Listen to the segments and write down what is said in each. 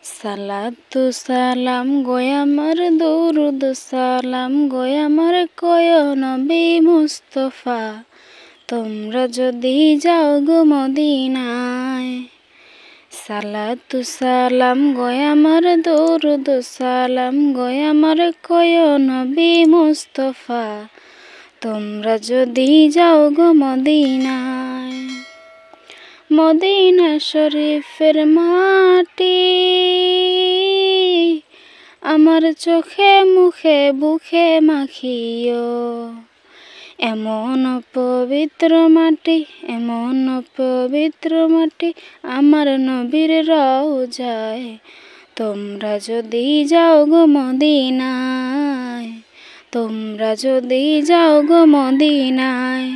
সালাতু সালাম গয় আমার দরুদ সালাম গয় আমার কয় নবী মুস্তফা, তোমরা যদি যাও গো মদিনায়। সালাতু সালাম গয় আমার দরুদ সালাম গয় আমার কয় নবী মুস্তফা, তোমরা যদি যাও গো মদিনায়। মদিনা শরীফের মাটি আমার চোখে মুখে বুকে মাখিও, এমন পবিত্র মাটি এমন পবিত্র মাটি আমার নবীর রওজায়, তোমরা যদি যাও গো মদিনায়, তোমরা যদি যাও গো মদিনায়।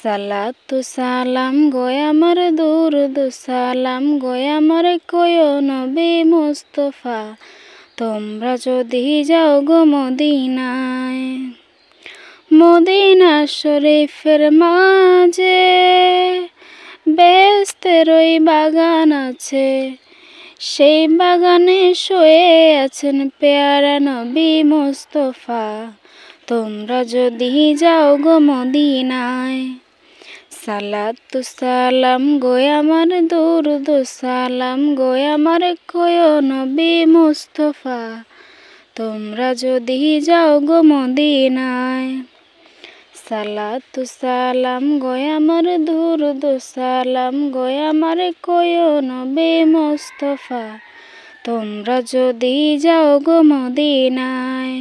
সালাতু সালাম গয় আমার দরুদ সালাম গয় আমার কয় নবী মুস্তফা, তোমরা যদি যাও গো মদিনায়। মদিনা শরীফের মাঝে বেহেশতের ওই বাগান আছে, সেই বাগানে শুয়ে আছেন পেয়ারা নবী মুস্তফা, তোমরা যদি যাও গো মদিনায়। সালাতু সালাম গয় আমার দরুদ সালাম গয় আমার কয় নবী মুস্তফা, তোমরা যদি যাও গো মদিনায়। সালাতু সালাম গয় আমার দরুদ সালাম গয় আমার কয় নবী মুস্তফা, তোমরা যদি যাও গো মদিনায়।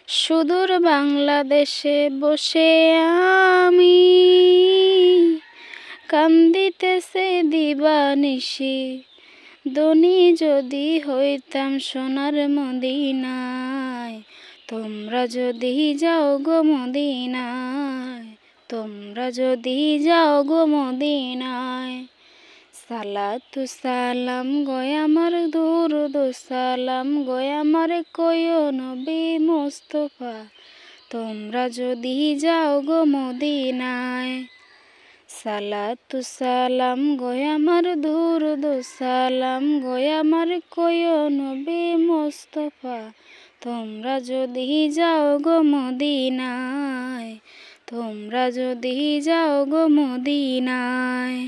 সুদূর বাংলাদেশে বসে আমি কান্দিতেছে দিবানিশি, ধনী যদি হইতাম সোনার মদিনায়, তোমরা যদি যাও গো মদিনায়, তোমরা যদি যাও গো মদিনায়। সালাতু সালাম গয় আমার দরুদ সালাম গয় আমার কয় নবী মুস্তফা, তোমরা যদি যাও গো মদিনায়। সালাতু সালাম গয় আমার দরুদ সালাম গয় আমার কয় নবী মুস্তফা, তোমরা যদি যাও গো মদিনায়, তোমরা যদি যাও গো মদিনায়।